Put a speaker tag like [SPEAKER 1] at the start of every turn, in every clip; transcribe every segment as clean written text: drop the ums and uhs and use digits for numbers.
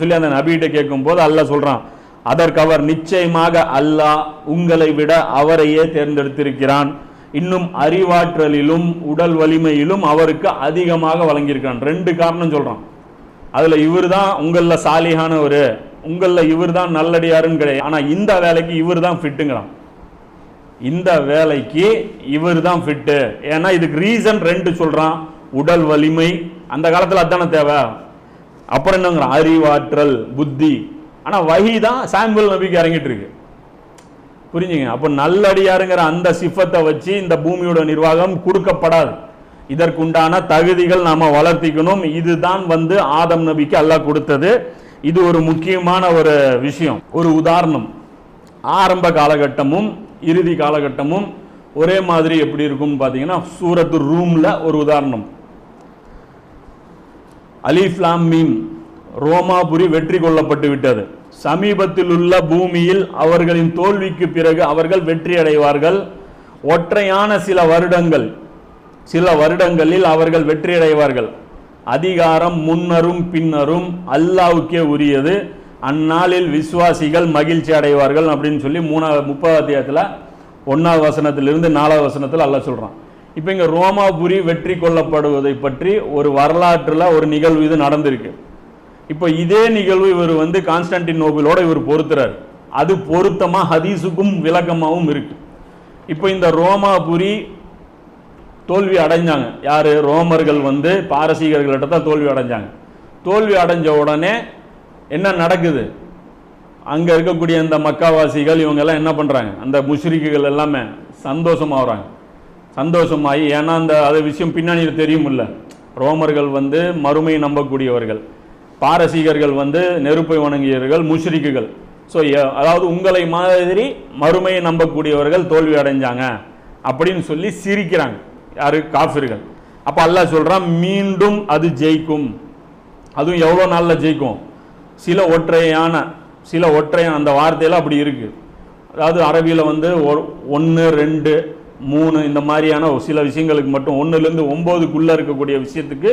[SPEAKER 1] சொல்லி அந்த நபிகிட்ட கேட்கும் போது அல்லாஹ் சொல்றான், அதற்கு அவர் நிச்சயமாக அல்லாஹ் உங்களை விட அவரையே தேர்ந்தெடுத்திருக்கிறான், இன்னும் அறிவாற்றலிலும் உடல் வலிமையிலும் அவருக்கு அதிகமாக வழங்கியிருக்கான். ரெண்டு காரணம் சொல்றான். அதுல இவர் தான் உங்கள சாலிஹானவர், உங்கள இவர் தான் நல்லடியாருன்னு கிடையாது, ஆனா இந்த வேலைக்கு இவர் தான் ஃபிட்டுங்கிறான். இந்த வேலைக்கு இவர் தான் ஃபிட்டு. ஏன்னா இதுக்கு ரீசன் ரெண்டு சொல்றான். உடல் வலிமை, அந்த காலத்துல அதான தேவை. அப்புறம் என்னங்கிறான், அறிவாற்றல், புத்தி. ஆனா வஹி தான் சாமுவேல் நபிக்கு இறங்கிட்டு இருக்கு. புரிஞ்சுங்க. அப்போ நல்லடியாருங்கிற அந்த சிஃபத்தை வச்சு இந்த பூமியோட நிர்வாகம் கொடுக்கப்படாது. இதற்குண்டான தகுதிகள் நாம வளர்த்திக்கணும். இதுதான் ஆதம் நபிக்கு அல்லாஹ் கொடுத்தது. இது ஒரு முக்கியமான ஒரு விஷயம். ஒரு உதாரணம், ஆரம்ப காலகட்டமும் இறுதி காலகட்டமும் ஒரே மாதிரி எப்படி இருக்கும் பாத்தீங்கன்னா, சூரத்து ரூம்ல ஒரு உதாரணம். அலிஃப் லாம் மீம், ரோமாபுரி வெற்றி கொள்ளப்பட்டு விட்டது. சமீபத்தில் உள்ள பூமியில் அவர்களின் தோல்விக்கு பிறகு அவர்கள் வெற்றி அடைவார்கள். ஒற்றையான சில வருடங்களில் அவர்கள் வெற்றி அடைவார்கள். அதிகாரம் முன்னரும் பின்னரும் அல்லாஹ்வுக்கே உரியது. அந்நாளில் விசுவாசிகள் மகிழ்ச்சி அடைவார்கள் அப்படின்னு சொல்லி 30 அத்தியாயத்தில் 1வது வசனத்திலிருந்து 4வது வசனத்தில் அல்லாஹ் சொல்றான். இப்போ இங்க ரோமாபுரி வெற்றி கொள்ளப்படுவதை பற்றி ஒரு வரலாற்றுல ஒரு நிகழ்வு இது நடந்திருக்கு. இப்போ இதே நிகழ்வு இவர் கான்ஸ்டன்டினோபிளோட இவர் பொருத்துறாரு. அது பொருத்தமா ஹதீஸுக்கும் விளக்கமாகவும் இருக்கு. இப்போ இந்த ரோமாபுரி தோல்வி அடைஞ்சாங்க. யாரு? ரோமர்கள் பாரசீகர்கள்ட்ட தான் தோல்வி அடைஞ்சாங்க. தோல்வி அடைஞ்ச உடனே என்ன நடக்குது? அங்க இருக்கக்கூடிய இந்த மக்காவாசிகள் இவங்க எல்லாம் என்ன பண்றாங்க? அந்த முஷ்ரிக்குகள் எல்லாமே சந்தோஷமாகறாங்க. சந்தோஷமாகி, ஏன்னா அந்த அது விஷயம் பின்னணியில் தெரியும் இல்ல, ரோமர்கள் மறுமை நம்பக்கூடியவர்கள், பாரசீகர்கள் நெருப்பை வணங்கியவர்கள், முஷ்ரிக்குகள். ஸோ அதாவது உங்களை மாதிரி மறுமையை நம்பக்கூடியவர்கள் தோல்வி அடைஞ்சாங்க அப்படின்னு சொல்லி சிரிக்கிறாங்க. யாரு? காஃபிர்கள். அப்ப அல்லாஹ் சொல்றான், மீண்டும் அது ஜெயிக்கும். அதுவும் எவ்வளோ நாளில் ஜெயிக்கும்? சில ஒற்றையான அந்த வார்த்தையில அப்படி இருக்கு. அதாவது அரபியில் 1, 2, 3 இந்த மாதிரியான சில விஷயங்களுக்கு மட்டும் 1லேருந்து 9க்குள்ள இருக்கக்கூடிய விஷயத்துக்கு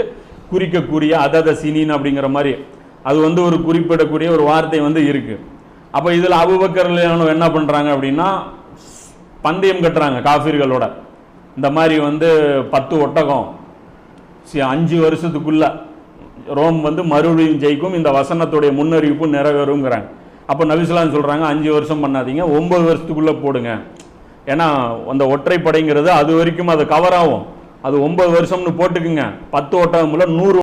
[SPEAKER 1] குறிக்கக்கூடிய அதத சினின் அப்படிங்கிற மாதிரி அது ஒரு குறிப்பிடக்கூடிய ஒரு வார்த்தை இருக்கு. அப்போ இதில் அபூபக்கர் ரலியல்லாஹு என்ன பண்ணுறாங்க அப்படின்னா, பந்தயம் கட்டுறாங்க காஃபிர்களோட. இந்த மாதிரி 10 ஒட்டகம் 5 வருஷத்துக்குள்ள ரோம் மறுபடியும் ஜெயிக்கும், இந்த வசனத்துடைய முன்னறிவிப்பு நிறைவேறுங்கிறாங்க. அப்போ நபி ஸல்லல்லாஹு அலைஹி வஸல்லம் சொல்கிறாங்க, 5 வருஷம் பண்ணாதீங்க, 9 வருஷத்துக்குள்ளே போடுங்க. ஏன்னா அந்த ஒற்றைப்படைங்கிறது அது வரைக்கும் அது கவர் ஆகும். அது 9 வருஷம்னு போட்டுக்குங்க. 10 ஒட்டகம் 100